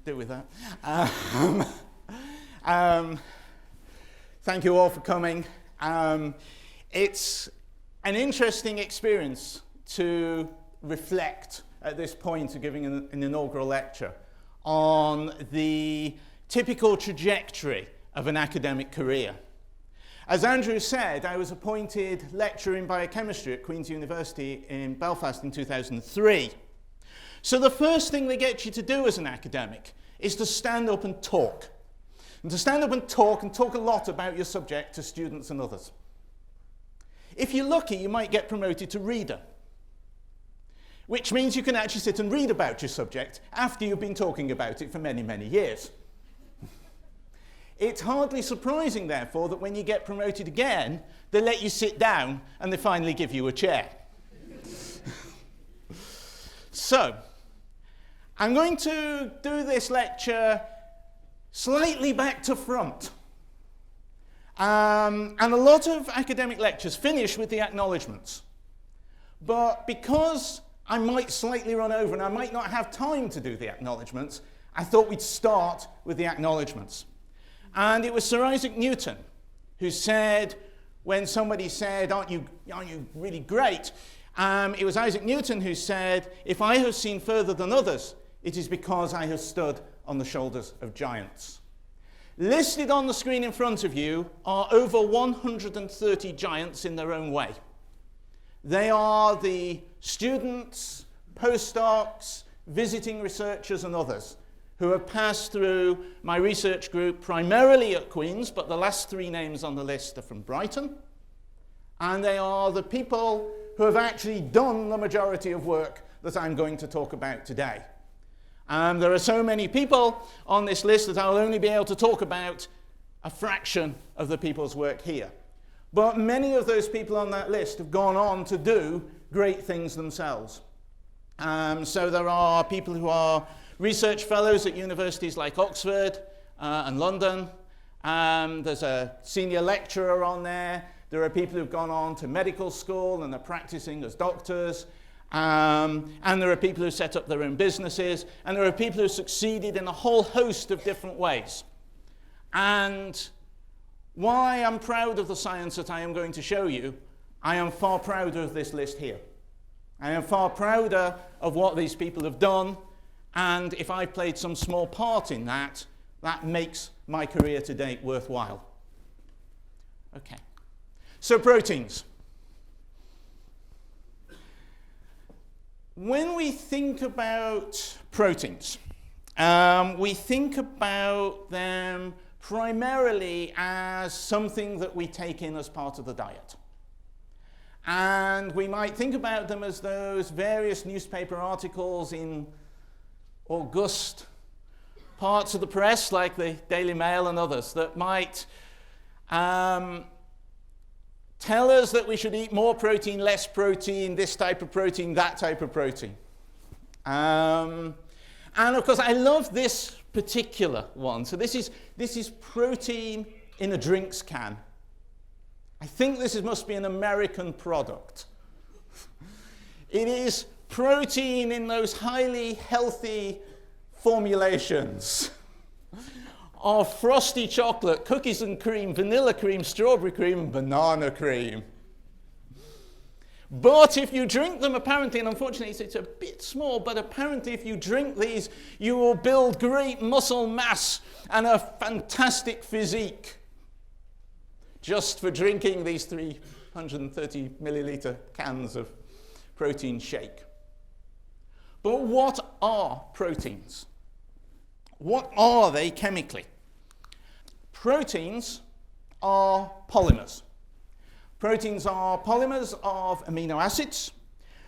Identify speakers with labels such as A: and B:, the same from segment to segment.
A: do with that. Thank you all for coming. It's an interesting experience to reflect at this point of giving an inaugural lecture on the typical trajectory of an academic career. As Andrew said, I was appointed lecturer in biochemistry at Queen's University in Belfast in 2003. So the first thing they get you to do as an academic is to stand up and talk. And to stand up and talk a lot about your subject to students and others. If you're lucky, you might get promoted to reader, which means you can actually sit and read about your subject after you've been talking about it for many, many years. It's hardly surprising, therefore, that when you get promoted again, they let you sit down and they finally give you a chair. So, I'm going to do this lecture slightly back to front. And a lot of academic lectures finish with the acknowledgements. But because I might slightly run over and I might not have time to do the acknowledgements, I thought we'd start with the acknowledgements. And it was Sir Isaac Newton who said, when somebody said, aren't you really great? It was Isaac Newton who said, if I have seen further than others, it is because I have stood on the shoulders of giants. Listed on the screen in front of you are over 130 giants in their own way. They are the students, postdocs, visiting researchers and others who have passed through my research group primarily at Queen's, but the last three names on the list are from Brighton. And they are the people who have actually done the majority of work that I'm going to talk about today. There are so many people on this list that I'll only be able to talk about a fraction of the people's work here. But many of those people on that list have gone on to do great things themselves. So there are people who are research fellows at universities like Oxford and London. There's a senior lecturer on there. There are people who've gone on to medical school and are practicing as doctors. And there are people who set up their own businesses. And there are people who succeeded in a whole host of different ways. And while I'm proud of the science that I am going to show you, I am far prouder of this list here. I am far prouder of what these people have done. And if I've played some small part in that, that makes my career to date worthwhile. Okay. So proteins. When we think about proteins, we think about them primarily as something that we take in as part of the diet. And we might think about them as those various newspaper articles in august parts of the press, like the Daily Mail and others, that might tell us that we should eat more protein, less protein, this type of protein, that type of protein. And of course, I love this particular one. So this is protein in a drinks can. I think this must be an American product. It is protein in those highly healthy formulations of frosty chocolate, cookies and cream, vanilla cream, strawberry cream, and banana cream. But if you drink them, apparently, and unfortunately it's a bit small, but apparently if you drink these, you will build great muscle mass and a fantastic physique just for drinking these 330 milliliter cans of protein shake. But what are proteins? What are they chemically? Proteins are polymers. Proteins are polymers of amino acids,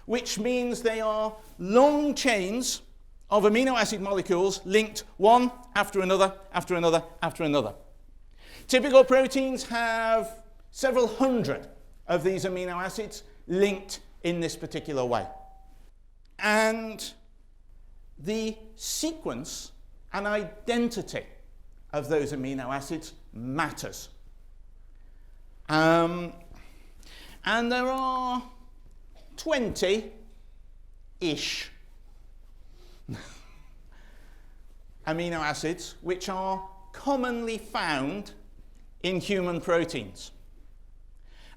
A: which means they are long chains of amino acid molecules linked one after another, after another, after another. Typical proteins have several hundred of these amino acids linked in this particular way. And the sequence and identity of those amino acids matters. And there are 20-ish amino acids which are commonly found in human proteins.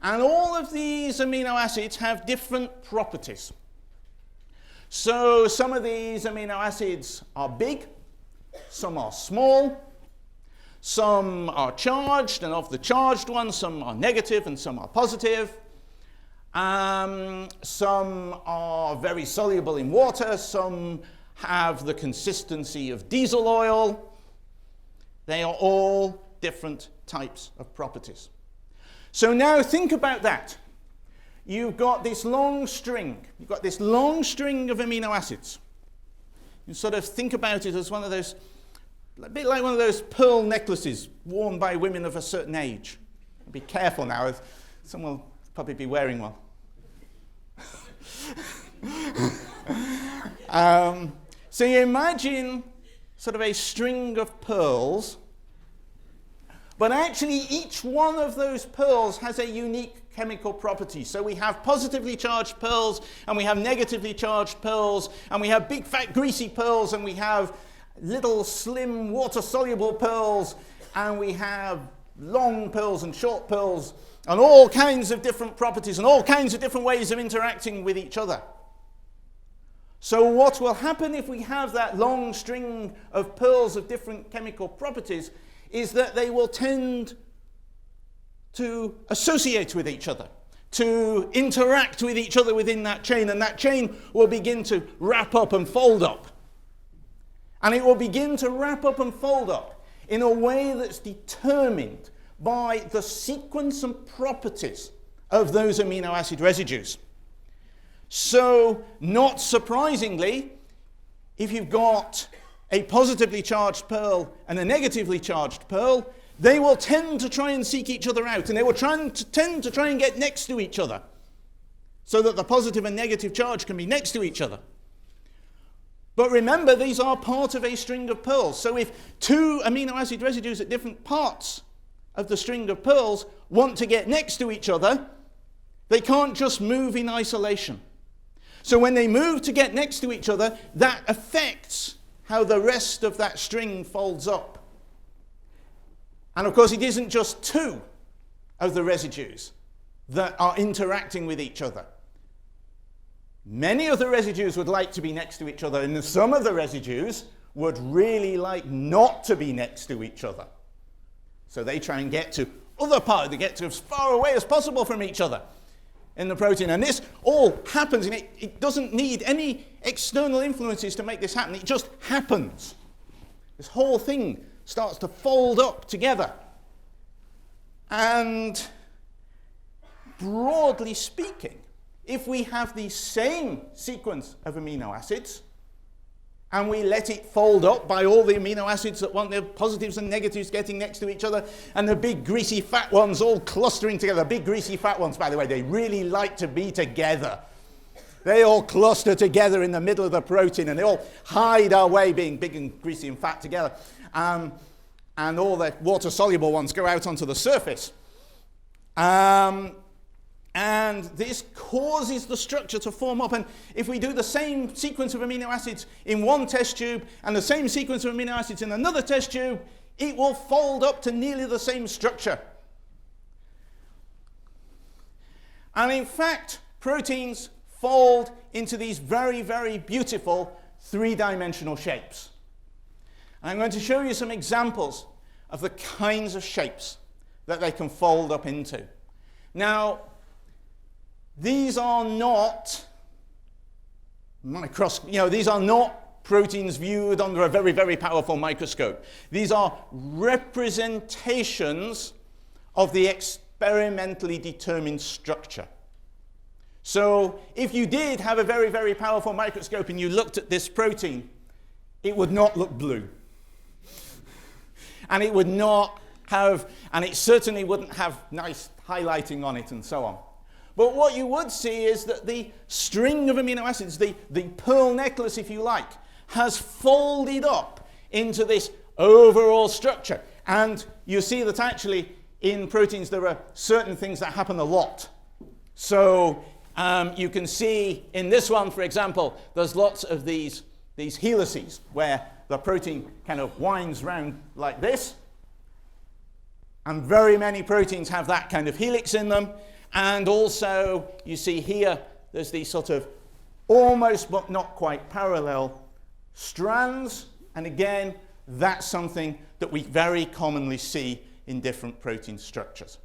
A: And all of these amino acids have different properties. So some of these amino acids are big, some are small, some are charged, and of the charged ones, some are negative and some are positive. Some are very soluble in water, some have the consistency of diesel oil. They are all different types of properties. So now think about that. You've got this long string. You've got this long string of amino acids. You sort of think about it as one of those, a bit like one of those pearl necklaces worn by women of a certain age. Be careful now, someone will probably be wearing one. So you imagine sort of a string of pearls, but actually each one of those pearls has a unique chemical property. So we have positively charged pearls, and we have negatively charged pearls, and we have big fat greasy pearls, and we have little slim water soluble pearls, and we have long pearls and short pearls, and all kinds of different properties and all kinds of different ways of interacting with each other. So what will happen if we have that long string of pearls of different chemical properties is that they will tend to associate with each other, to interact with each other within that chain, and that chain will begin to wrap up and fold up. And it will begin to wrap up and fold up in a way that's determined by the sequence and properties of those amino acid residues. So, not surprisingly, if you've got a positively charged pearl and a negatively charged pearl, they will tend to try and seek each other out, and they will tend to try and get next to each other so that the positive and negative charge can be next to each other. But remember, these are part of a string of pearls. So if two amino acid residues at different parts of the string of pearls want to get next to each other, they can't just move in isolation. So when they move to get next to each other, that affects how the rest of that string folds up. And of course, it isn't just two of the residues that are interacting with each other. Many of the residues would like to be next to each other, and some of the residues would really like not to be next to each other. So they try and get to other parts, they get to as far away as possible from each other in the protein. And this all happens, and it doesn't need any external influences to make this happen. It just happens. This whole thing starts to fold up together. And broadly speaking, if we have the same sequence of amino acids, and we let it fold up by all the amino acids that want their positives and negatives getting next to each other, and the big greasy fat ones all clustering together. Big greasy fat ones, by the way, they really like to be together. They all cluster together in the middle of the protein, and they all hide our way, being big and greasy and fat together. And all the water-soluble ones go out onto the surface. And this causes the structure to form up. And if we do the same sequence of amino acids in one test tube and the same sequence of amino acids in another test tube, it will fold up to nearly the same structure. And in fact, proteins fold into these very, very beautiful three-dimensional shapes. And I'm going to show you some examples of the kinds of shapes that they can fold up into. Now, these are not these are not proteins viewed under a very, very powerful microscope. These are representations of the experimentally determined structure. So if you did have a very, very powerful microscope and you looked at this protein, it would not look blue. And it would not have, and it certainly wouldn't have nice highlighting on it and so on. But what you would see is that the string of amino acids, the pearl necklace, if you like, has folded up into this overall structure. And you see that actually in proteins there are certain things that happen a lot. So you can see in this one, for example, there's lots of these these helices, where the protein kind of winds round like this. And very many proteins have that kind of helix in them. And also, you see here, there's these sort of almost but not quite parallel strands. And again, that's something that we very commonly see in different protein structures.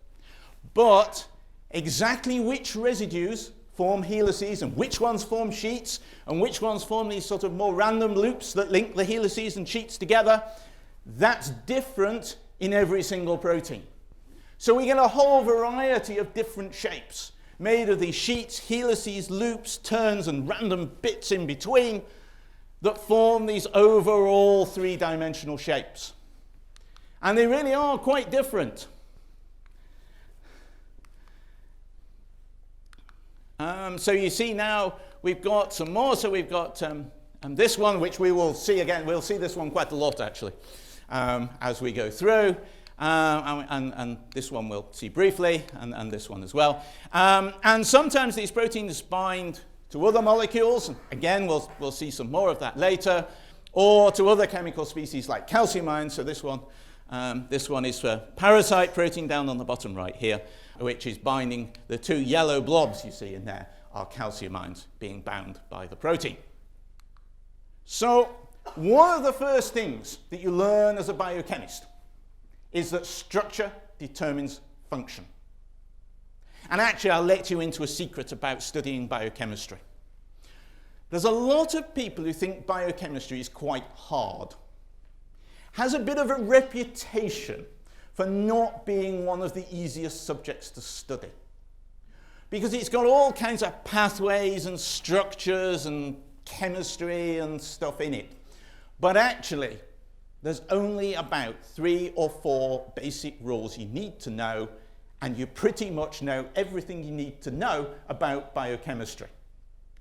A: But exactly which residues form helices and which ones form sheets and which ones form these sort of more random loops that link the helices and sheets together, that's different in every single protein. So we get a whole variety of different shapes made of these sheets, helices, loops, turns, and random bits in between that form these overall three-dimensional shapes. And they really are quite different. So you see now we've got some more. So we've got this one, which we will see again. We'll see this one quite a lot, actually, as we go through. And this one we'll see briefly, and this one as well. And sometimes these proteins bind to other molecules. Again, we'll see some more of that later. Or to other chemical species like calcium ions. So this one is for parasite protein down on the bottom right here, which is binding the two yellow blobs you see in there are calcium ions being bound by the protein. So one of the first things that you learn as a biochemist is that structure determines function. And actually, I'll let you into a secret about studying biochemistry. There's a lot of people who think biochemistry is quite hard. Has a bit of a reputation for not being one of the easiest subjects to study. Because it's got all kinds of pathways and structures and chemistry and stuff in it. But actually, there's only about 3 or 4 basic rules you need to know, and you pretty much know everything you need to know about biochemistry.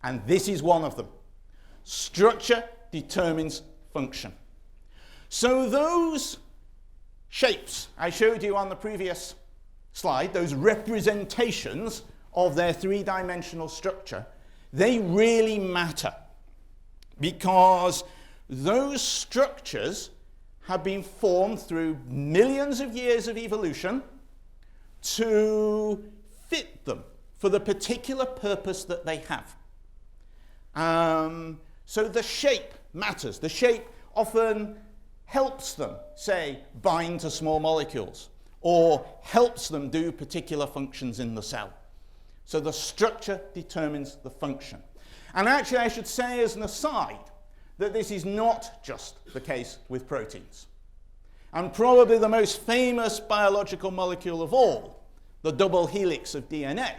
A: And this is one of them. Structure determines function. So those shapes I showed you on the previous slide, those representations of their three-dimensional structure, they really matter because those structures have been formed through millions of years of evolution to fit them for the particular purpose that they have. So the shape matters. The shape often helps them, say, bind to small molecules, or helps them do particular functions in the cell. So the structure determines the function. And actually, I should say as an aside that this is not just the case with proteins. And probably the most famous biological molecule of all, the double helix of DNA,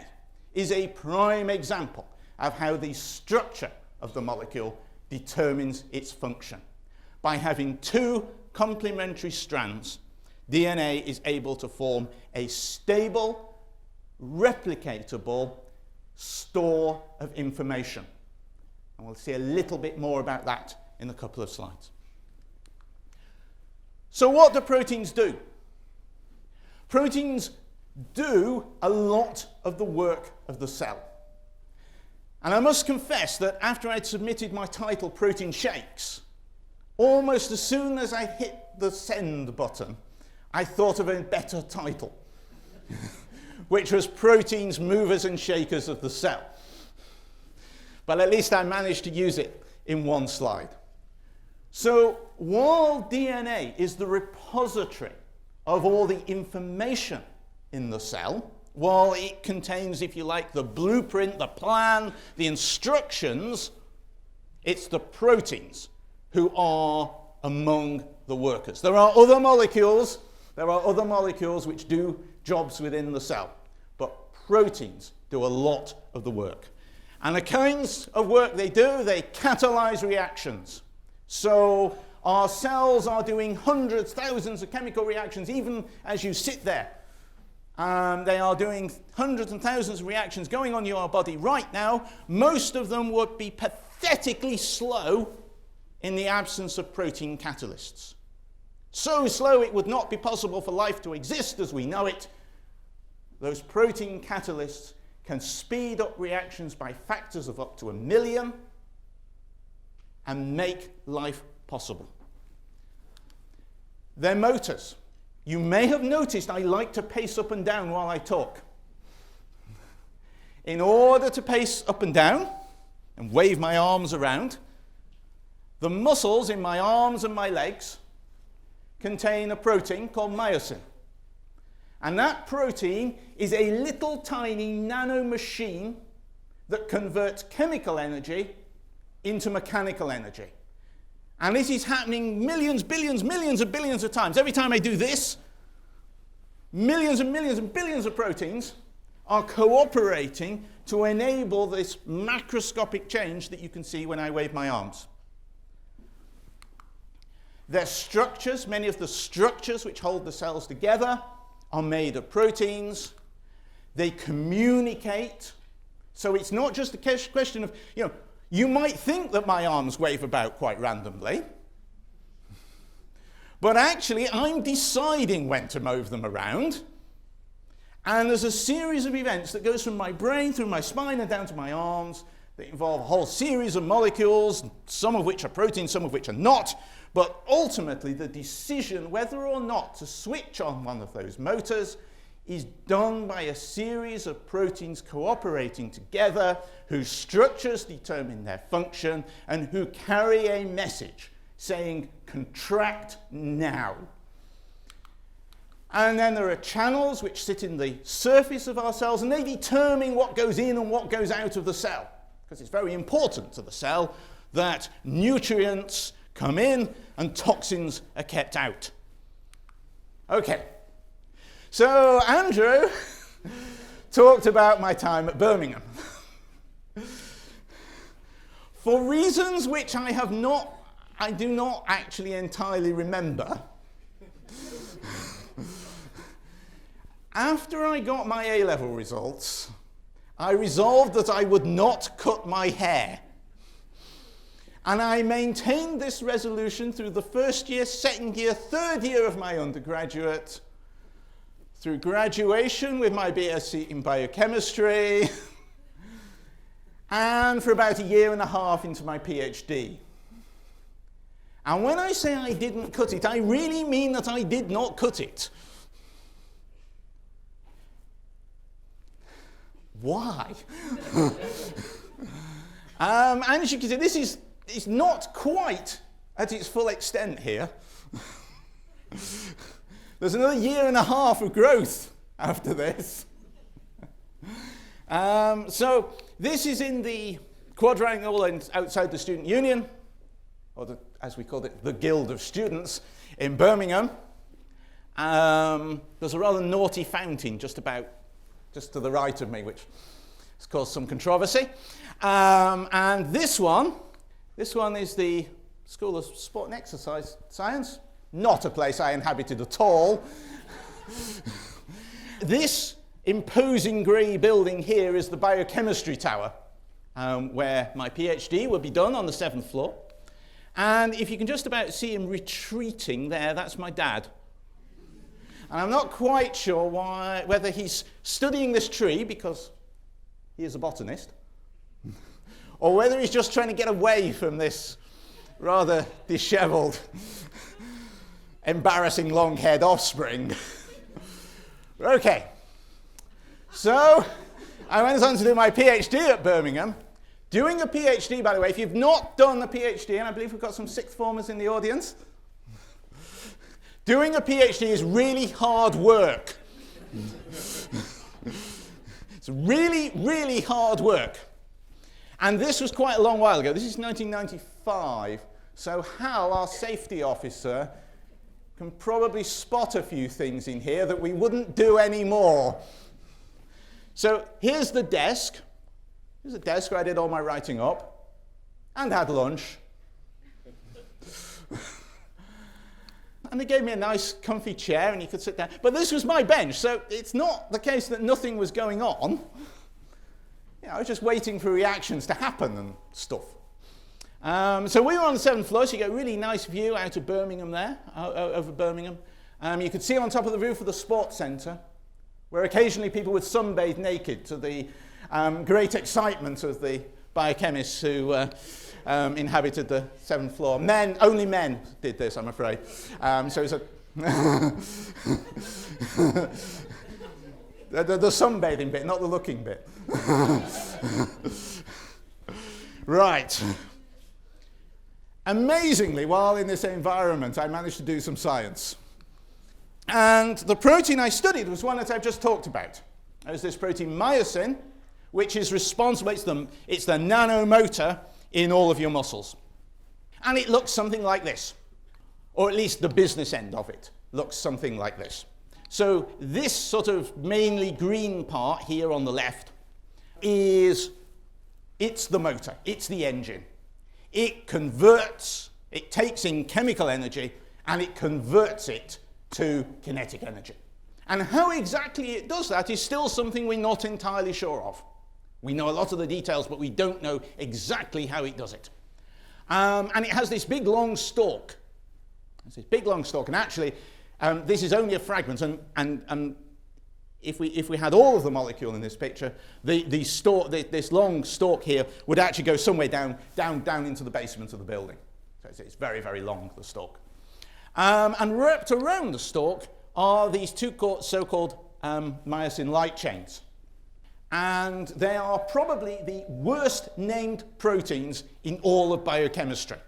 A: is a prime example of how the structure of the molecule determines its function. By having 2 complementary strands, DNA is able to form a stable, replicatable store of information. And we'll see a little bit more about that in a couple of slides. So what do proteins do? Proteins do a lot of the work of the cell. And I must confess that after I'd submitted my title, Protein Shakes, almost as soon as I hit the send button, I thought of a better title, which was Proteins, Movers and Shakers of the Cell. But at least I managed to use it in one slide. So while DNA is the repository of all the information in the cell, while it contains, if you like, the blueprint, the plan, the instructions, it's the proteins who are among the workers. There are other molecules which do jobs within the cell, but proteins do a lot of the work. And the kinds of work they do, they catalyze reactions. So our cells are doing hundreds, thousands of chemical reactions, even as you sit there. They are doing hundreds and thousands of reactions going on in your body right now. Most of them would be pathetically slow in the absence of protein catalysts. So slow it would not be possible for life to exist as we know it. Those protein catalysts can speed up reactions by factors of up to 1 million. and make life possible. They're motors. You may have noticed I like to pace up and down while I talk. In order to pace up and down and wave my arms around, the muscles in my arms and my legs contain a protein called myosin. And that protein is a little tiny nano machine that converts chemical energy into mechanical energy. And this is happening millions, billions, millions and billions of times. Every time I do this, millions and millions and billions of proteins are cooperating to enable this macroscopic change that you can see when I wave my arms. Their structures, many of the structures which hold the cells together, are made of proteins. They communicate. So it's not just a question of, you might think that my arms wave about quite randomly, but actually I'm deciding when to move them around. And there's a series of events that goes from my brain through my spine and down to my arms that involve a whole series of molecules, some of which are proteins, some of which are not. But ultimately, the decision whether or not to switch on one of those motors is done by a series of proteins cooperating together, whose structures determine their function, and who carry a message saying, contract now. And then there are channels which sit in the surface of our cells, and they determine what goes in and what goes out of the cell. Because it's very important to the cell that nutrients come in and toxins are kept out. Okay, so Andrew talked about my time at Birmingham. For reasons which I do not actually entirely remember, after I got my A-level results, I resolved that I would not cut my hair. And I maintained this resolution through the first year, second year, third year of my undergraduate, through graduation with my BSc in biochemistry, and for about a year and a half into my PhD. And when I say I didn't cut it, I really mean that I did not cut it. Why? And as you can see, this is it's not quite at its full extent here. There's another year and a half of growth after this. So this is in the quadrangle outside the Student Union, or as we called it, the Guild of Students in Birmingham. There's a rather naughty fountain just to the right of me, which has caused some controversy. And this one is the School of Sport and Exercise Science. Not a place I inhabited at all. This imposing grey building here is the Biochemistry Tower, where my PhD will be done on the 7th floor. And if you can just about see him retreating there, that's my dad. And I'm not quite sure whether he's studying this tree because he is a botanist, or whether he's just trying to get away from this rather dishevelled, embarrassing long-haired offspring. Okay, so I went on to do my PhD at Birmingham. Doing a PhD, by the way, if you've not done a PhD, and I believe we've got some sixth formers in the audience, doing a PhD is really hard work. It's really, really hard work. And this was quite a long while ago. This is 1995. So Hal, our safety officer, can probably spot a few things in here that we wouldn't do anymore. So here's the desk. Here's a desk where I did all my writing up and had lunch. And they gave me a nice comfy chair and you could sit down. But this was my bench, so it's not the case that nothing was going on. I was just waiting for reactions to happen and stuff. So we were on the 7th floor, so you get a really nice view out of Birmingham there, over Birmingham. You could see on top of the roof of the sports centre, where occasionally people would sunbathe naked to the great excitement of the biochemists who inhabited the 7th floor. Men, only men did this, I'm afraid. So it's a... the sunbathing bit, not the looking bit. Right. Amazingly, while in this environment, I managed to do some science. And the protein I studied was one that I've just talked about. It was this protein myosin, which is responsible, it's the nanomotor in all of your muscles. And it looks something like this, or at least the business end of it looks something like this. So this sort of mainly green part here on the left it's the motor, it's the engine. It converts, it takes in chemical energy and it converts it to kinetic energy. And how exactly it does that is still something we're not entirely sure of. We know a lot of the details, but we don't know exactly how it does it. And it has this big long stalk. It's this big long stalk, and actually this is only a fragment, and if we had all of the molecule in this picture, this long stalk here would actually go somewhere down into the basement of the building. So it's very, very long, the stalk. And wrapped around the stalk are these two so-called myosin light chains. And they are probably the worst named proteins in all of biochemistry.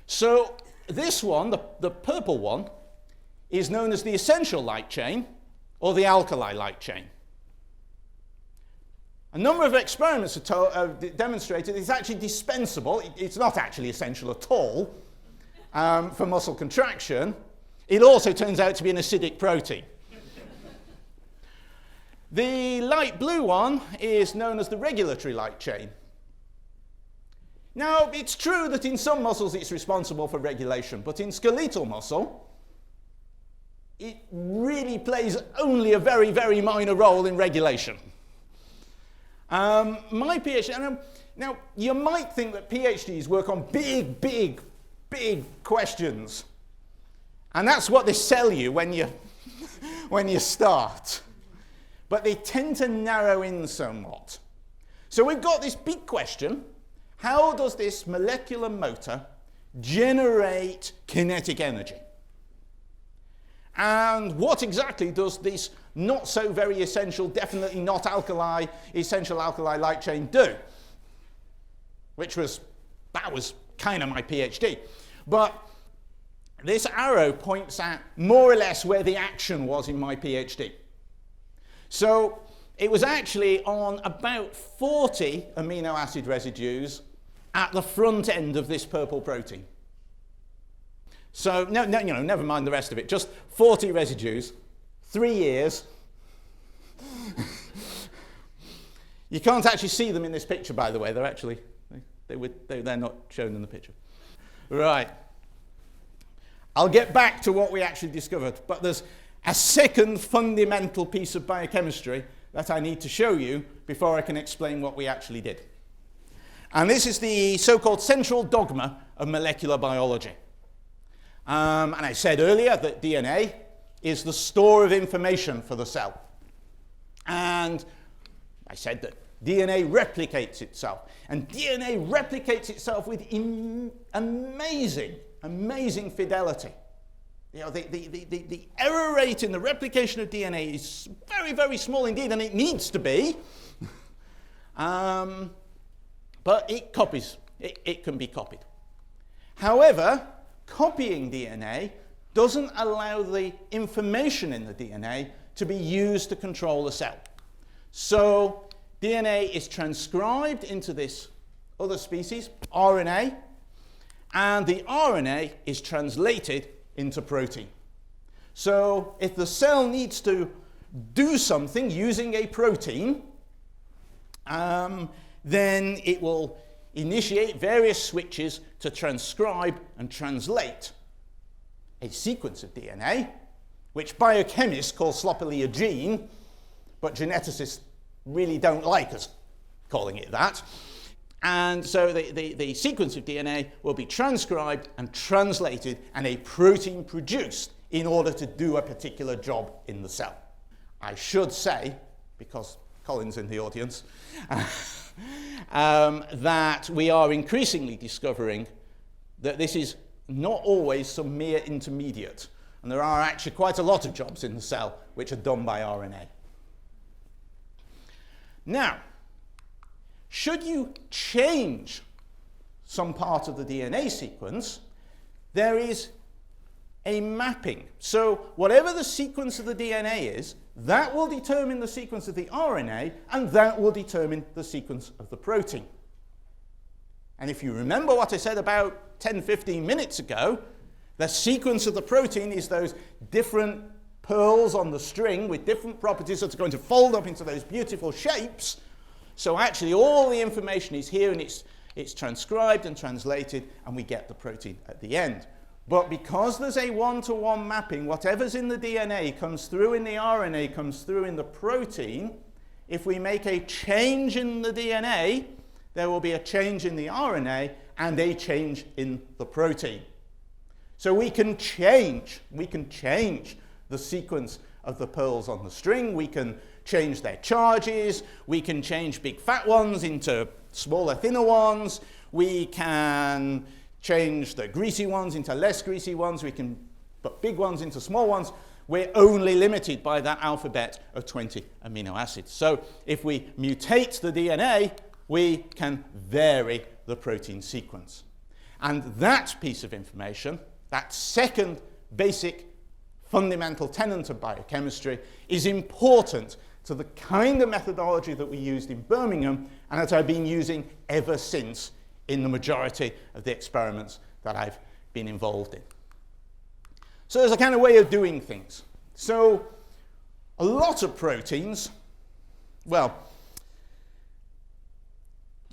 A: So this one, the purple one, is known as the essential light chain, or the alkali light chain. A number of experiments have demonstrated it's actually dispensable. It's not actually essential at all for muscle contraction. It also turns out to be an acidic protein. The light blue one is known as the regulatory light chain. Now, it's true that in some muscles it's responsible for regulation, but in skeletal muscle, it really plays only a very, very minor role in regulation. My PhD, now you might think that PhDs work on big, big, big questions. And that's what they sell you when you start. But they tend to narrow in somewhat. So we've got this big question: how does this molecular motor generate kinetic energy? And what exactly does this not so very essential, definitely not essential alkali light chain do? That was kind of my PhD. But this arrow points at more or less where the action was in my PhD. So it was actually on about 40 amino acid residues at the front end of this purple protein. So never mind the rest of it, just 40 residues, 3 years. You can't actually see them in this picture, by the way. They're not shown in the picture. Right. I'll get back to what we actually discovered, but there's a second fundamental piece of biochemistry that I need to show you before I can explain what we actually did. And this is the so-called central dogma of molecular biology. And I said earlier that DNA is the store of information for the cell. And I said that DNA replicates itself. And DNA replicates itself with amazing fidelity. You know, the error rate in the replication of DNA is very, very small indeed, and it needs to be. But it copies. It can be copied. However, copying DNA doesn't allow the information in the DNA to be used to control the cell. So DNA is transcribed into this other species, RNA, and the RNA is translated into protein. So if the cell needs to do something using a protein, then it will initiate various switches to transcribe and translate a sequence of DNA, which biochemists call sloppily a gene, but geneticists really don't like us calling it that. And so the sequence of DNA will be transcribed and translated and a protein produced in order to do a particular job in the cell. I should say, because Colin's in the audience, that we are increasingly discovering that this is not always some mere intermediate. And there are actually quite a lot of jobs in the cell which are done by RNA. Now, should you change some part of the DNA sequence, there is a mapping. So whatever the sequence of the DNA is, that will determine the sequence of the RNA, and that will determine the sequence of the protein. And if you remember what I said about 10-15 minutes ago, the sequence of the protein is those different pearls on the string with different properties that are going to fold up into those beautiful shapes. So actually all the information is here, and it's transcribed and translated, and we get the protein at the end. But because there's a one-to-one mapping, whatever's in the DNA comes through in the RNA, comes through in the protein. If we make a change in the DNA, there will be a change in the RNA and a change in the protein. So we can change the sequence of the pearls on the string. We can change their charges. We can change big fat ones into smaller, thinner ones. We can change the greasy ones into less greasy ones. We can put big ones into small ones. We're only limited by that alphabet of 20 amino acids. So if we mutate the DNA, we can vary the protein sequence. And that piece of information, that second basic fundamental tenet of biochemistry, is important to the kind of methodology that we used in Birmingham and that I've been using ever since in the majority of the experiments that I've been involved in. So there's a kind of way of doing things. So a lot of proteins, well,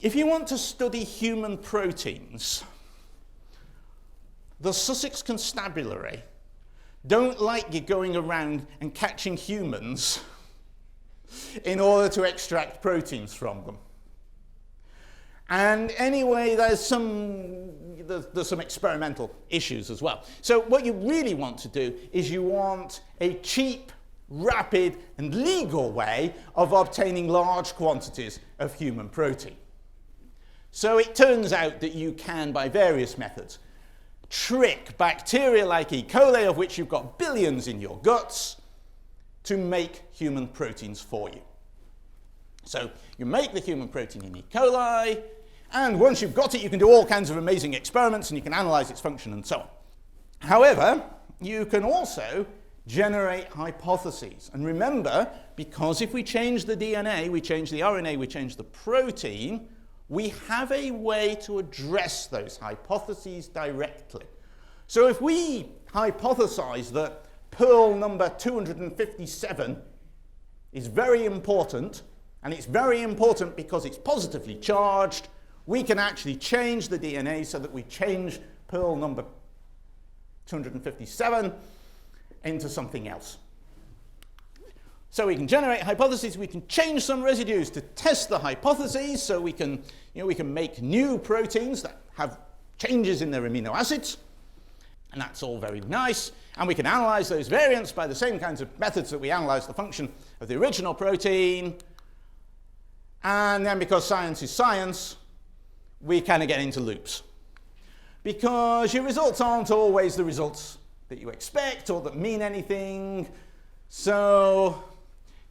A: if you want to study human proteins, the Sussex Constabulary don't like you going around and catching humans in order to extract proteins from them. And anyway, there's some experimental issues as well. So what you really want to do is you want a cheap, rapid, and legal way of obtaining large quantities of human protein. So it turns out that you can, by various methods, trick bacteria like E. coli, of which you've got billions in your guts, to make human proteins for you. So you make the human protein in E. coli, and once you've got it, you can do all kinds of amazing experiments, and you can analyze its function and so on. However, you can also generate hypotheses. And remember, because if we change the DNA, we change the RNA, we change the protein, we have a way to address those hypotheses directly. So if we hypothesize that pearl number 257 is very important, and it's very important because it's positively charged, we can actually change the DNA so that we change pearl number 257 into something else. So we can generate hypotheses, we can change some residues to test the hypotheses, so we can make new proteins that have changes in their amino acids, and that's all very nice. And we can analyze those variants by the same kinds of methods that we analyze the function of the original protein. And then because science is science, we kind of get into loops. Because your results aren't always the results that you expect or that mean anything. So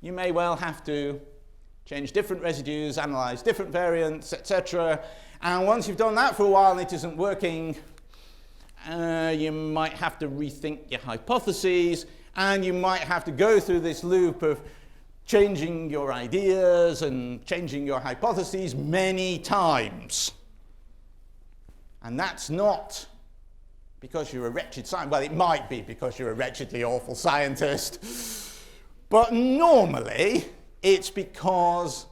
A: you may well have to change different residues, analyze different variants, etc. And once you've done that for a while and it isn't working, you might have to rethink your hypotheses, and you might have to go through this loop of changing your ideas and changing your hypotheses many times. And that's not because you're a wretched scientist. Well, it might be because you're a wretchedly awful scientist. But normally, it's because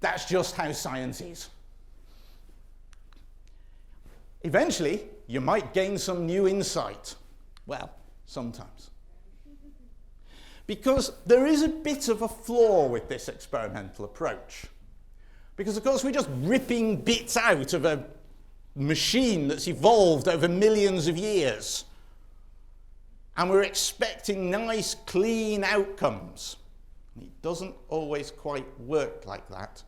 A: that's just how science is. Eventually, you might gain some new insight. Well, sometimes. Because there is a bit of a flaw with this experimental approach. Because, of course, we're just ripping bits out of a machine that's evolved over millions of years. And we're expecting nice, clean outcomes. It doesn't always quite work like that.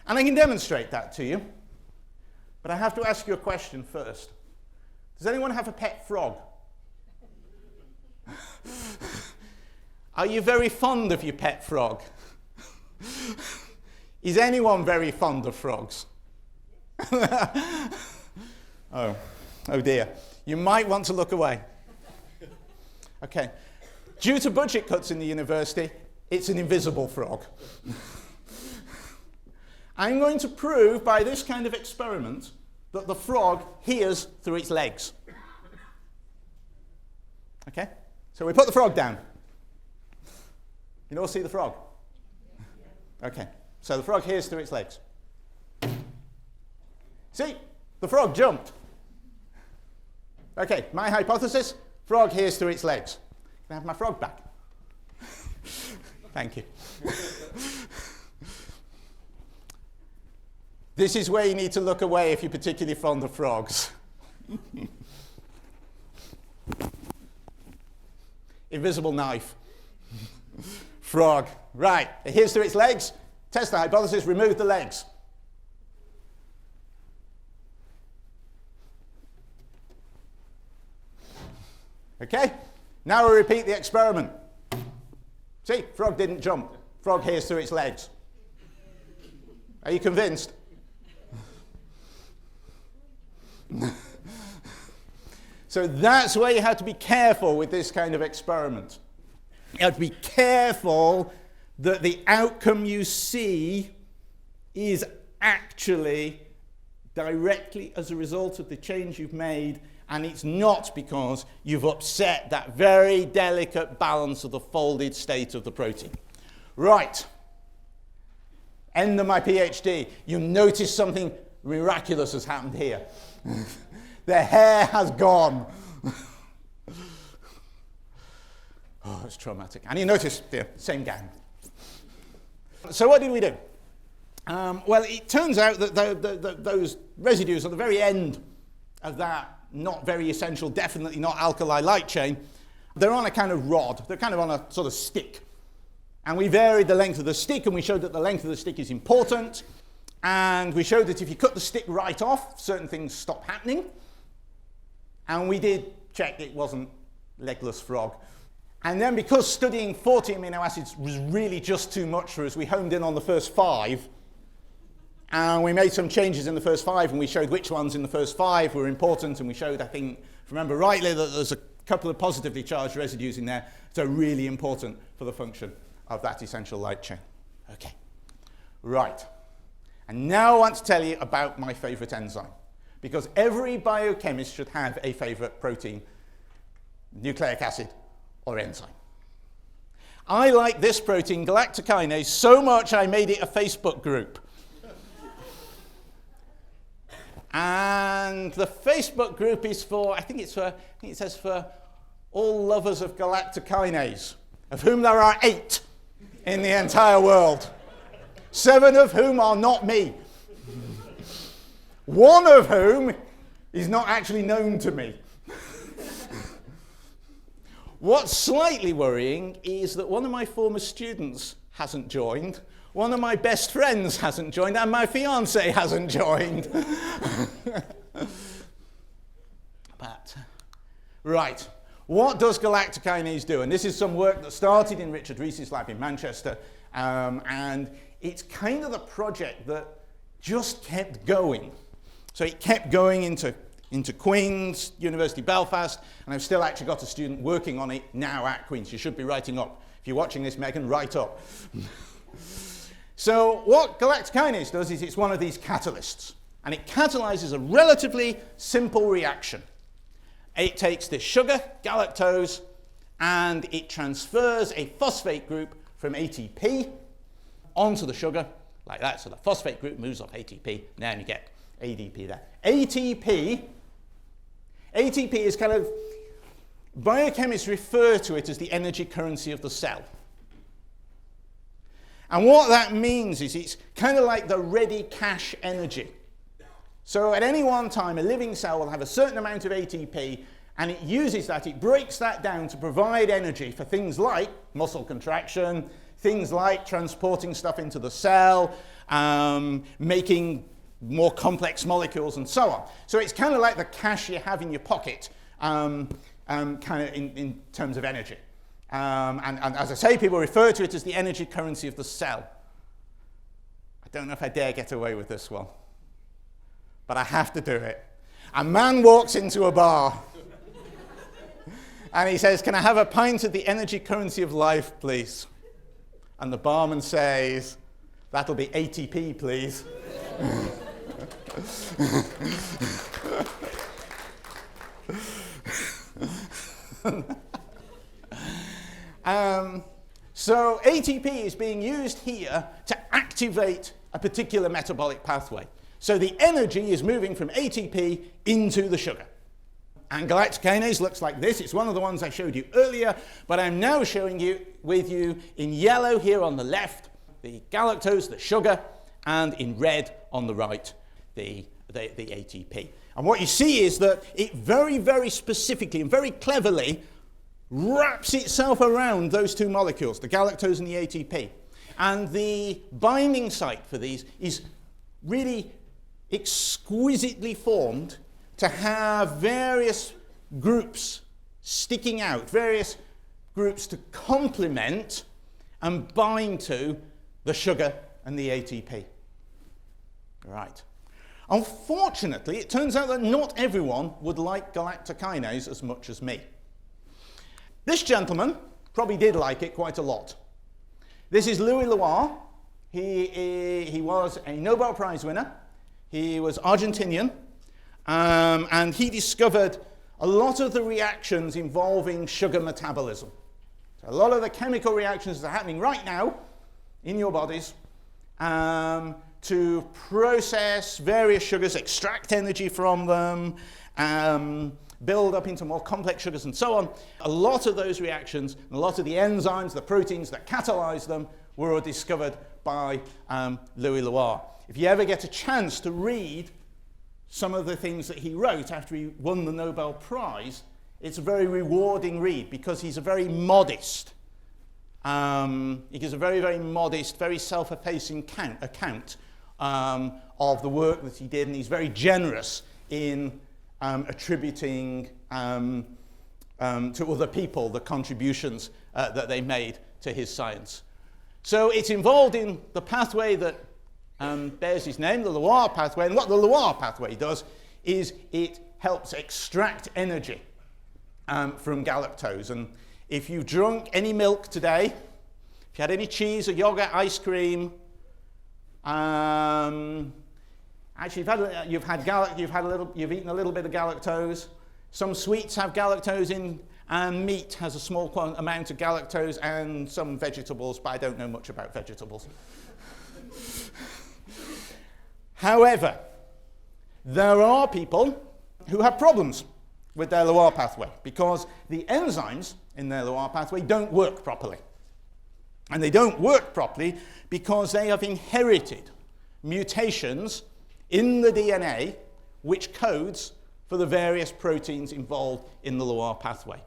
A: And I can demonstrate that to you. But I have to ask you a question first. Does anyone have a pet frog? Are you very fond of your pet frog? Is anyone very fond of frogs? Oh dear. You might want to look away. Okay. Due to budget cuts in the university, it's an invisible frog. I'm going to prove by this kind of experiment that the frog hears through its legs. Okay? So we put the frog down. You all see the frog? Okay. So the frog hears through its legs. See? The frog jumped. Okay, my hypothesis, frog hears through its legs. Can I have my frog back? Thank you. This is where you need to look away if you're particularly fond of frogs. Invisible knife. Frog. Right, it hears through its legs. Test the hypothesis, remove the legs. Okay, now we repeat the experiment. See, frog didn't jump. Frog hears through its legs. Are you convinced? So that's where you have to be careful with this kind of experiment. You have to be careful that the outcome you see is actually directly as a result of the change you've made, and it's not because you've upset that very delicate balance of the folded state of the protein. Right. End of my PhD. You notice something miraculous has happened here. The hair has gone. Oh, it's traumatic. And you notice the same gang. So what did we do? Well, it turns out that those residues at the very end of that not very essential, definitely not alkali light chain, they're on a kind of rod. They're kind of on a sort of stick. And we varied the length of the stick, and we showed that the length of the stick is important. And we showed that if you cut the stick right off, certain things stop happening. And we did check it wasn't legless frog. And then because studying 40 amino acids was really just too much for us, we honed in on the first 5. And we made some changes in the first 5, and we showed which ones in the first 5 were important. And we showed, I think, if I remember rightly, that there's a couple of positively charged residues in there that are really important for the function of that essential light chain. Okay, right. And now I want to tell you about my favorite enzyme, because every biochemist should have a favorite protein, nucleic acid, or enzyme. I like this protein, galactokinase, so much I made it a Facebook group. And the Facebook group is for, I think it says for all lovers of galactokinase, of whom there are 8 in the entire world. 7 of whom are not me. 1 of whom is not actually known to me. What's slightly worrying is that one of my former students hasn't joined, one of my best friends hasn't joined, and my fiancée hasn't joined. But, right, what does galactokinase do? And this is some work that started in Richard Rees's lab in Manchester, and it's kind of the project that just kept going. So it kept going into Queen's, University Belfast, and I've still actually got a student working on it now at Queen's. You should be writing up. If you're watching this, Megan, write up. So what galactokinase does is it's one of these catalysts, and it catalyzes a relatively simple reaction. It takes this sugar, galactose, and it transfers a phosphate group from ATP onto the sugar, like that. So the phosphate group moves off ATP, and then you get ADP there. ATP is kind of, biochemists refer to it as the energy currency of the cell. And what that means is it's kind of like the ready cash energy. So at any one time, a living cell will have a certain amount of ATP, and it uses that, it breaks that down to provide energy for things like muscle contraction, things like transporting stuff into the cell, making more complex molecules, and so on. So it's kind of like the cash you have in your pocket, kind of in terms of energy. And as I say, people refer to it as the energy currency of the cell. I don't know if I dare get away with this one, but I have to do it. A man walks into a bar and he says, "Can I have a pint of the energy currency of life, please?" And the barman says, "That'll be ATP, please." So ATP is being used here to activate a particular metabolic pathway. So the energy is moving from ATP into the sugar. And galactokinase looks like this. It's one of the ones I showed you earlier, but I'm now showing you with you in yellow here on the left, the galactose, the sugar, and in red on the right, the ATP. And what you see is that it very, very specifically and very cleverly wraps itself around those two molecules, the galactose and the ATP. And the binding site for these is really exquisitely formed to have various groups sticking out, various groups to complement and bind to the sugar and the ATP. Right. Unfortunately, it turns out that not everyone would like galactokinase as much as me. This gentleman probably did like it quite a lot. This is Leloir. He was a Nobel Prize winner. He was Argentinian. And he discovered a lot of the reactions involving sugar metabolism. So a lot of the chemical reactions that are happening right now in your bodies to process various sugars, extract energy from them, build up into more complex sugars and so on. A lot of those reactions, and a lot of the enzymes, the proteins that catalyze them were discovered by Leloir. If you ever get a chance to read some of the things that he wrote after he won the Nobel Prize, it's a very rewarding read because he's a very modest, he gives a very, very modest, very self-effacing account of the work that he did, and he's very generous in attributing to other people the contributions that they made to his science. So it's involved in the pathway that bears his name, the Leloir pathway, and what the Leloir pathway does is it helps extract energy from galactose. And if you've drunk any milk today, if you had any cheese or yogurt, ice cream, actually you've eaten a little bit of galactose. Some sweets have galactose in, and meat has a small amount of galactose, and some vegetables, but I don't know much about vegetables. However, there are people who have problems with their Leloir pathway because the enzymes in their Leloir pathway don't work properly. And they don't work properly because they have inherited mutations in the DNA which codes for the various proteins involved in the Leloir pathway.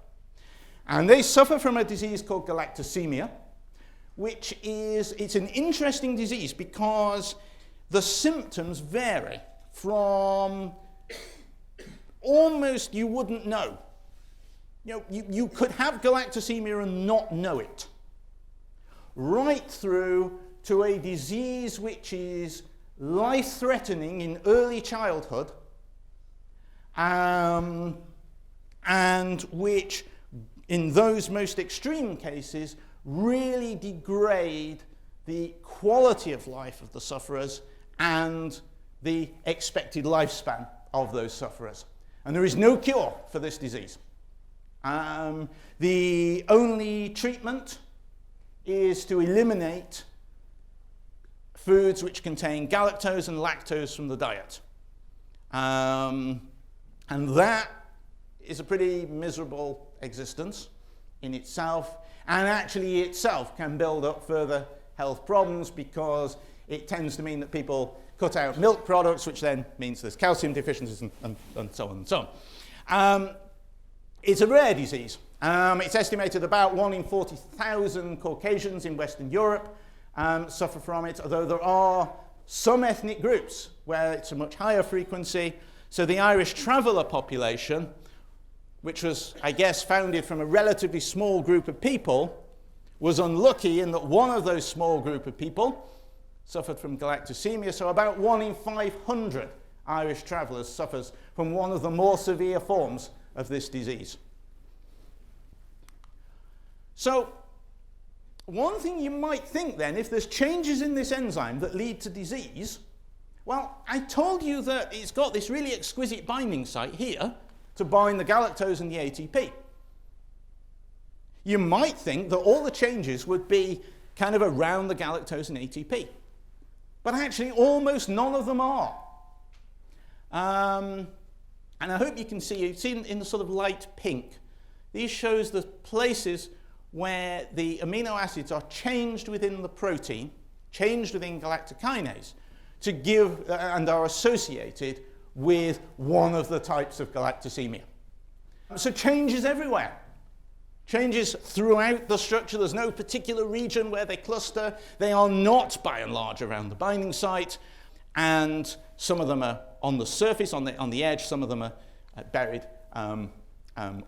A: And they suffer from a disease called galactosemia, which it's an interesting disease because the symptoms vary from almost you wouldn't know. You could have galactosemia and not know it, right through to a disease which is life-threatening in early childhood, and which, in those most extreme cases, really degrade the quality of life of the sufferers and the expected lifespan of those sufferers. And there is no cure for this disease. The only treatment is to eliminate foods which contain galactose and lactose from the diet. And that is a pretty miserable existence in itself, and actually itself can build up further health problems because it tends to mean that people cut out milk products, which then means there's calcium deficiencies and so on and so on. It's a rare disease, It's estimated about 1 in 40,000 Caucasians in Western Europe suffer from it, although there are some ethnic groups where it's a much higher frequency. So the Irish traveller population, which was, I guess, founded from a relatively small group of people, was unlucky in that one of those small group of people suffered from galactosemia. So about 1 in 500 Irish travellers suffers from one of the more severe forms of this disease. So one thing you might think then, if there's changes in this enzyme that lead to disease, well, I told you that it's got this really exquisite binding site here to bind the galactose and the ATP. You might think that all the changes would be kind of around the galactose and ATP. But actually, almost none of them are. And I hope you can see in the sort of light pink, these shows the places where the amino acids are changed within the protein, changed within galactokinase, to give and are associated with one of the types of galactosemia. So changes everywhere. Changes throughout the structure. There's no particular region where they cluster. They are not, by and large, around the binding site. And some of them are on the surface, on the edge. Some of them are buried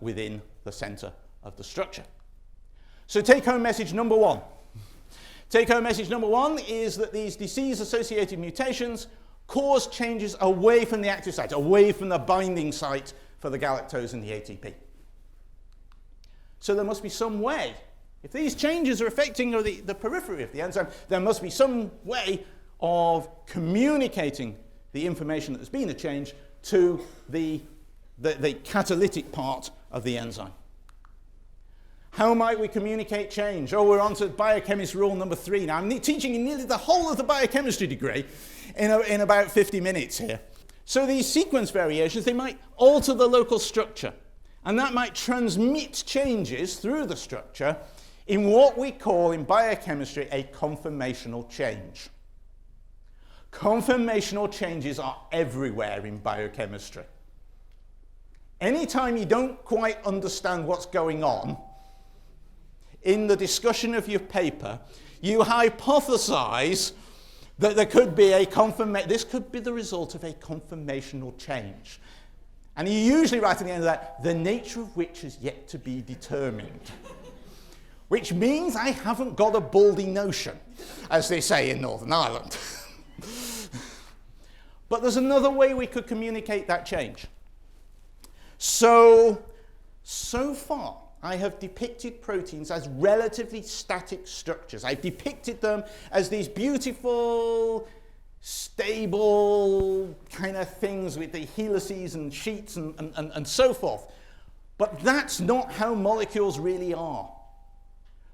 A: within the center of the structure. So take-home message number one. Take-home message number one is that these disease-associated mutations cause changes away from the active site, away from the binding site for the galactose and the ATP. So there must be some way, if these changes are affecting the periphery of the enzyme, there must be some way of communicating the information that has been a change to the catalytic part of the enzyme. How might we communicate change? Oh, we're on to biochemist rule number 3 now. I'm teaching you nearly the whole of the biochemistry degree in about 50 minutes here. So these sequence variations, they might alter the local structure. And that might transmit changes through the structure in what we call in biochemistry a conformational change. Conformational changes are everywhere in biochemistry. Anytime you don't quite understand what's going on, in the discussion of your paper, you hypothesize that there could be this could be the result of a conformational change. And you usually write at the end of that, the nature of which is yet to be determined. Which means I haven't got a baldy notion, as they say in Northern Ireland. But there's another way we could communicate that change. So far, I have depicted proteins as relatively static structures. I've depicted them as these beautiful, stable kind of things with the helices and sheets and so forth. But that's not how molecules really are.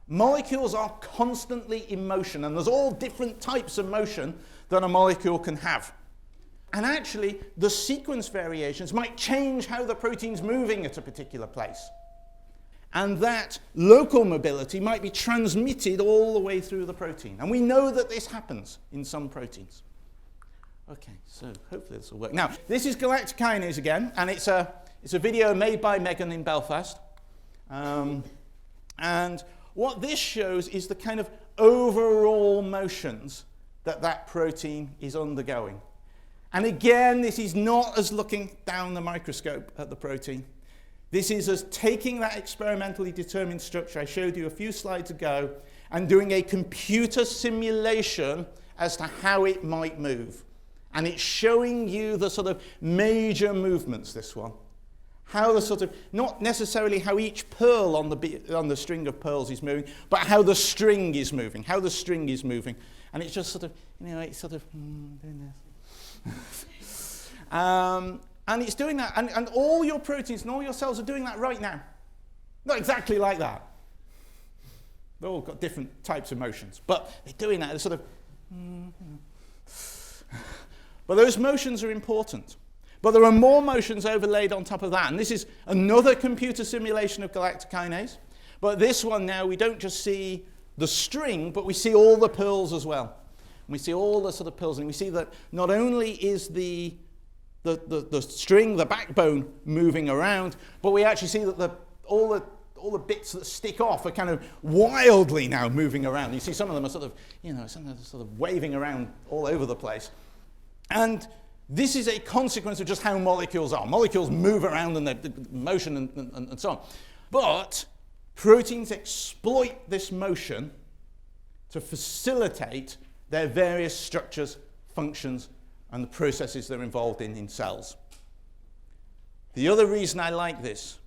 A: Molecules are constantly in motion, and there's all different types of motion that a molecule can have. And actually, the sequence variations might change how the protein's moving at a particular place. And that local mobility might be transmitted all the way through the protein. And we know that this happens in some proteins. Okay, so hopefully this will work. Now, this is galactokinase again, and it's a video made by Megan in Belfast. And what this shows is the kind of overall motions that protein is undergoing. And again, this is not as looking down the microscope at the protein. This is us taking that experimentally determined structure I showed you a few slides ago and doing a computer simulation as to how it might move. And it's showing you the sort of major movements, this one. How the sort of, not necessarily how each pearl on the string of pearls is moving, but how the string is moving, And it's just sort of, it's sort of doing this. And it's doing that, and all your proteins and all your cells are doing that right now. Not exactly like that. They've all got different types of motions, but they're doing that. They're sort of, But those motions are important. But there are more motions overlaid on top of that, and this is another computer simulation of galactokinase. But this one now, we don't just see the string, but we see all the pearls as well. And we see all the sort of pearls, and we see that not only is the string, the backbone, moving around, but we actually see that all all the bits that stick off are kind of wildly now moving around. You see some of them are sort of waving around all over the place. And this is a consequence of just how molecules are. Molecules move around and the motion and so on. But proteins exploit this motion to facilitate their various structures, functions, and the processes they're involved in cells. The other reason I like this,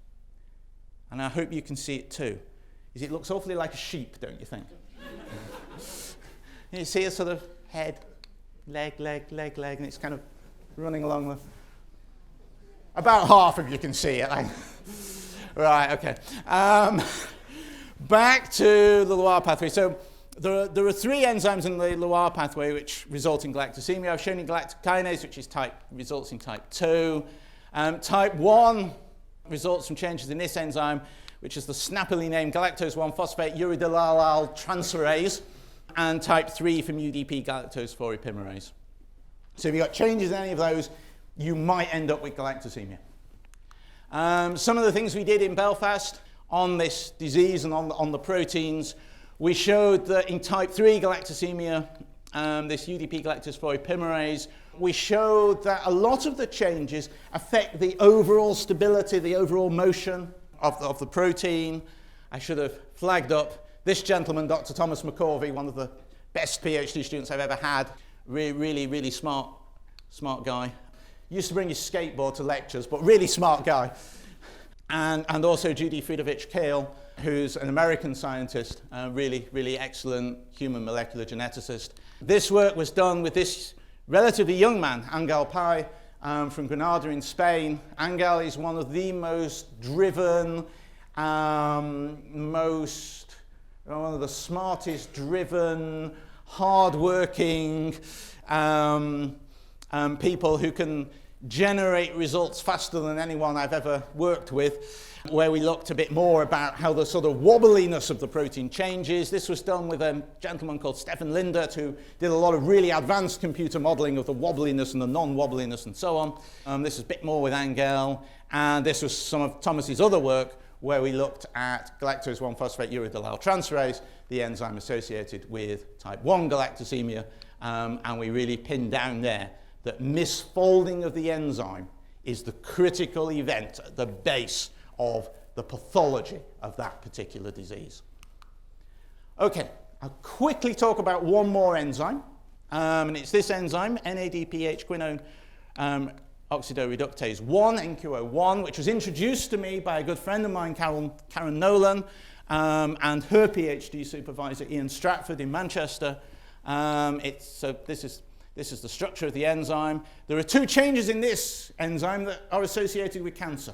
A: and I hope you can see it too, is it looks awfully like a sheep, don't you think? You see a sort of head, leg, and it's kind of running along the... About half of you can see it. Right, okay. Back to the Leloir pathway. So there are three enzymes in the Leloir pathway which result in galactosemia. I've shown you galactic kinase, which results in type 2. Type 1 results from changes in this enzyme, which is the snappily named galactose 1-phosphate uridylyl transferase, and type 3 from UDP galactose 4 epimerase. So if you've got changes in any of those, you might end up with galactosemia. Some of the things we did in Belfast on this disease and on the proteins, we showed that in type 3 galactosemia, this UDP galactose 4 epimerase, we showed that a lot of the changes affect the overall stability, the overall motion of the protein. I should have flagged up this gentleman, Dr. Thomas McCorvey, one of the best PhD students I've ever had. Really smart guy. Used to bring his skateboard to lectures, but really smart guy. And also Judy Friedovich-Kale, who's an American scientist, really excellent human molecular geneticist. This work was done with this relatively young man, Angel Pai, from Granada in Spain. Angel is one of the most driven, one of the smartest, driven, hard-working people who can generate results faster than anyone I've ever worked with, where we looked a bit more about how the sort of wobbliness of the protein changes. This was done with a gentleman called Stefan Lindert, who did a lot of really advanced computer modeling of the wobbliness and the non-wobbliness and so on. This is a bit more with Angel, and this was some of Thomas's other work, where we looked at galactose 1-phosphate uridylyl transferase, the enzyme associated with type 1 galactosemia, and we really pinned down there that misfolding of the enzyme is the critical event at the base of the pathology of that particular disease. Okay, I'll quickly talk about one more enzyme, and it's this enzyme, NADPH quinone oxidoreductase 1, NQO1, which was introduced to me by a good friend of mine, Karen Nolan, and her PhD supervisor, Ian Stratford in Manchester. This is the structure of the enzyme. There are two changes in this enzyme that are associated with cancer.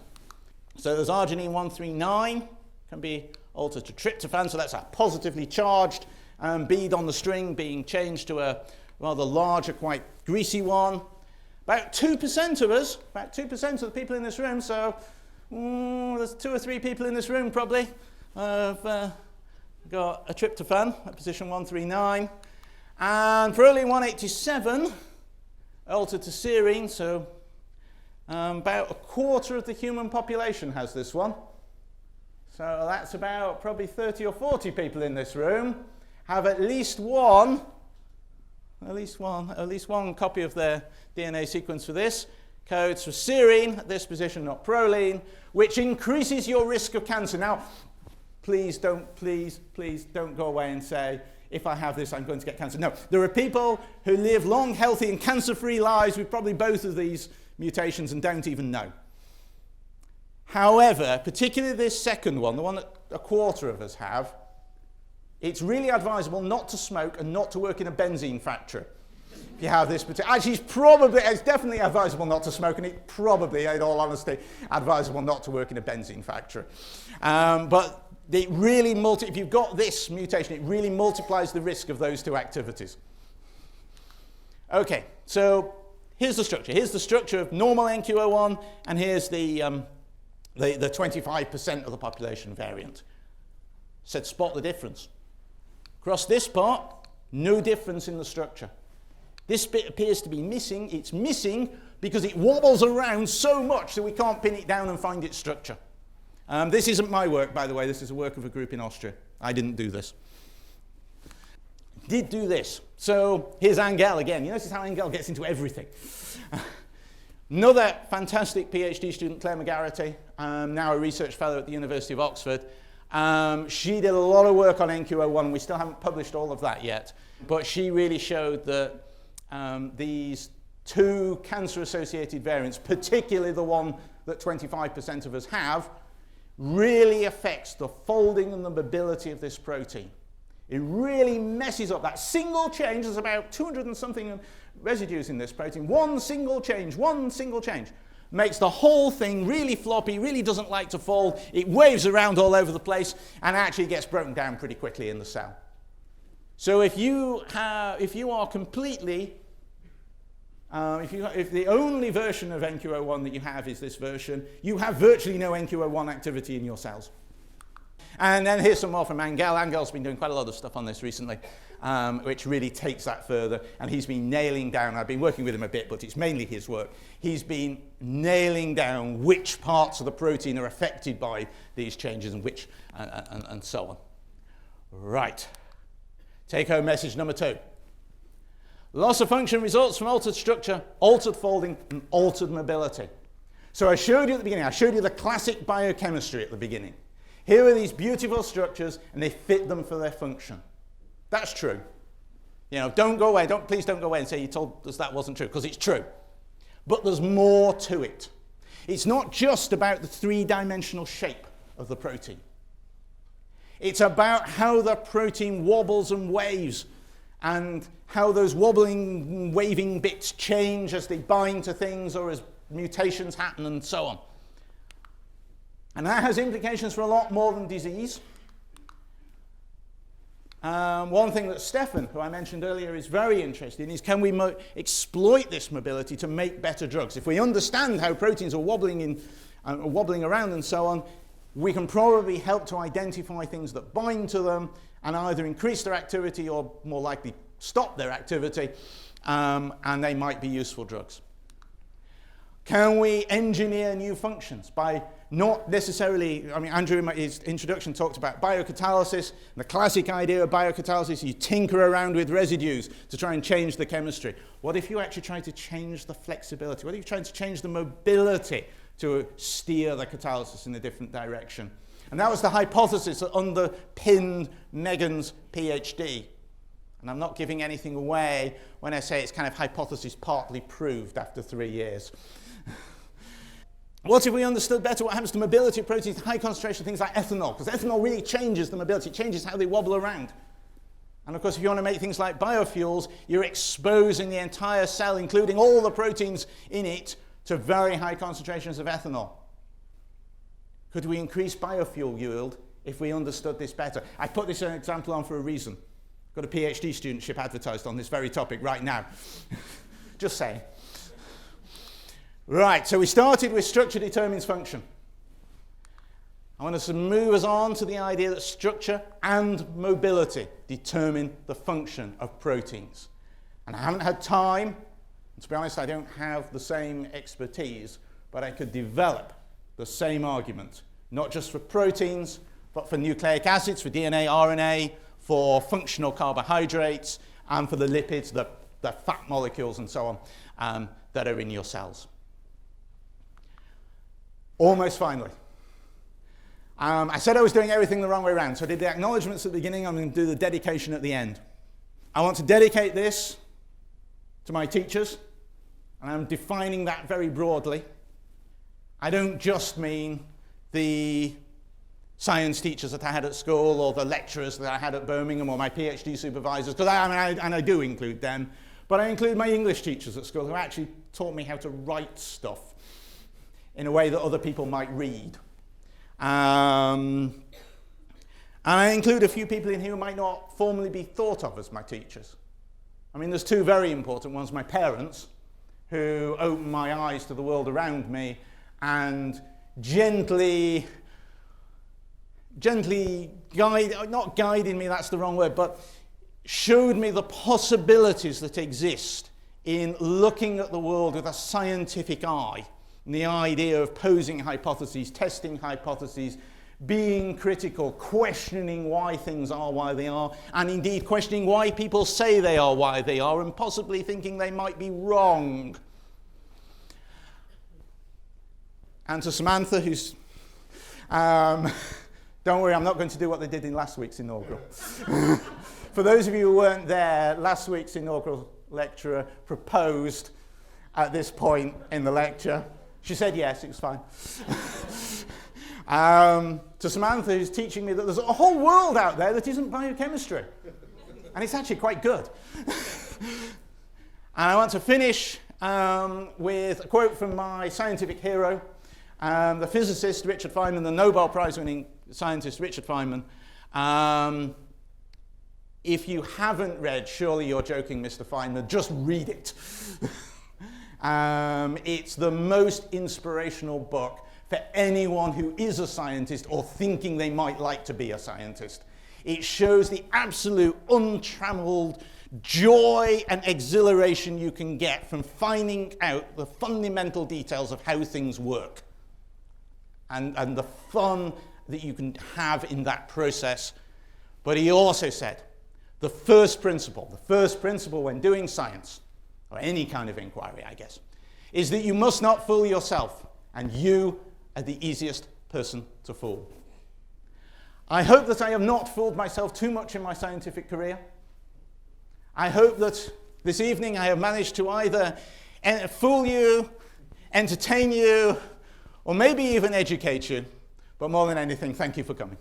A: So there's arginine 139, can be altered to tryptophan, so that's a positively charged bead on the string being changed to a rather larger, quite greasy one. About 2% of us, about 2% of the people in this room, so there's 2 or 3 people in this room probably, have got a tryptophan at position 139. And for early 187, altered to serine, so about a quarter of the human population has this one. So that's about probably 30 or 40 people in this room have at least one copy of their DNA sequence for this. Codes for serine at this position, not proline, which increases your risk of cancer. Now, please don't go away and say, if I have this, I'm going to get cancer. No, there are people who live long, healthy, and cancer-free lives with probably both of these mutations and don't even know. However, particularly this second one, the one that a quarter of us have, it's really advisable not to smoke and not to work in a benzene factory. If you have this particular, actually, it's definitely advisable not to smoke, and it's probably, in all honesty, advisable not to work in a benzene factory. But it really if you've got this mutation, it really multiplies the risk of those two activities. Okay, so here's the structure. Here's the structure of normal NQO1, and here's the 25% of the population variant. Said spot the difference. Across this part, no difference in the structure. This bit appears to be missing. It's missing because it wobbles around so much that we can't pin it down and find its structure. This isn't my work, by the way. This is a work of a group in Austria. I didn't do this. Did do this. So here's Angel again. You notice how Angel gets into everything. Another fantastic PhD student, Claire McGarity, now a research fellow at the University of Oxford. She did a lot of work on NQO1. We still haven't published all of that yet. But she really showed that these two cancer-associated variants, particularly the one that 25% of us have, really affects the folding and the mobility of this protein. It really messes up that single change. There's about 200 and something residues in this protein. One single change makes the whole thing really floppy, really doesn't like to fold. It waves around all over the place and actually gets broken down pretty quickly in the cell. So if the only version of NQO1 that you have is this version, you have virtually no NQO1 activity in your cells. And then here's some more from Angel. Angel's been doing quite a lot of stuff on this recently, which really takes that further. And he's been nailing down, I've been working with him a bit, but it's mainly his work. He's been nailing down which parts of the protein are affected by these changes and which, and so on. Right. Take-home message number 2. Loss of function results from altered structure, altered folding, and altered mobility. So I showed you at the beginning, I showed you the classic biochemistry at the beginning. Here are these beautiful structures, and they fit them for their function. That's true. You know, don't go away. Please don't go away and say you told us that wasn't true, because it's true. But there's more to it. It's not just about the three-dimensional shape of the protein. It's about how the protein wobbles and waves, and how those wobbling, waving bits change as they bind to things or as mutations happen and so on. And that has implications for a lot more than disease. One thing that Stefan, who I mentioned earlier, is very interested in is can we exploit this mobility to make better drugs? If we understand how proteins are wobbling around and so on, we can probably help to identify things that bind to them and either increase their activity or more likely stop their activity, and they might be useful drugs. Can we engineer new functions by not necessarily, I mean, Andrew in his introduction talked about biocatalysis. The classic idea of biocatalysis, you tinker around with residues to try and change the chemistry. What if you actually try to change the flexibility? What if you try to change the mobility to steer the catalysis in a different direction? And that was the hypothesis that underpinned Megan's PhD. And I'm not giving anything away when I say it's kind of hypothesis partly proved after 3 years. What if we understood better what happens to mobility of proteins, high concentration things like ethanol? Because ethanol really changes the mobility, it changes how they wobble around. And of course, if you want to make things like biofuels, you're exposing the entire cell, including all the proteins in it, to very high concentrations of ethanol. Could we increase biofuel yield if we understood this better? I put this example on for a reason. Got a PhD studentship advertised on this very topic right now. Just saying. Right, so we started with structure determines function. I want to move us on to the idea that structure and mobility determine the function of proteins. And I haven't had time, and to be honest, I don't have the same expertise, but I could develop the same argument, not just for proteins, but for nucleic acids, for DNA, RNA, for functional carbohydrates, and for the lipids, the fat molecules and so on, that are in your cells. Almost finally. I said I was doing everything the wrong way around, so I did the acknowledgements at the beginning, I'm going to do the dedication at the end. I want to dedicate this to my teachers, and I'm defining that very broadly. I don't just mean the science teachers that I had at school or the lecturers that I had at Birmingham or my PhD supervisors, because I do include them, but I include my English teachers at school who actually taught me how to write stuff in a way that other people might read. And I include a few people in here who might not formally be thought of as my teachers. I mean, there's two very important ones. My parents, who opened my eyes to the world around me and gently not guiding me, that's the wrong word, but showed me the possibilities that exist in looking at the world with a scientific eye, And the idea of posing hypotheses, testing hypotheses, being critical, questioning why things are why they are, and indeed questioning why people say they are why they are, and possibly thinking they might be wrong. And to Samantha, who's... don't worry, I'm not going to do what they did in last week's inaugural. For those of you who weren't there, last week's inaugural lecturer proposed at this point in the lecture. She said yes, it was fine. To Samantha, who's teaching me that there's a whole world out there that isn't biochemistry. And it's actually quite good. And I want to finish with a quote from my scientific hero, the physicist Richard Feynman, the Nobel Prize-winning scientist Richard Feynman. If you haven't read Surely You're Joking, Mr. Feynman, just read it. It's the most inspirational book for anyone who is a scientist or thinking they might like to be a scientist. It shows the absolute untrammeled joy and exhilaration you can get from finding out the fundamental details of how things work, and the fun that you can have in that process. But he also said the first principle when doing science, or any kind of inquiry, I guess, is that you must not fool yourself, and you are the easiest person to fool. I hope that I have not fooled myself too much in my scientific career. I hope that this evening I have managed to either fool you, entertain you, or maybe even educate you. But more than anything, thank you for coming.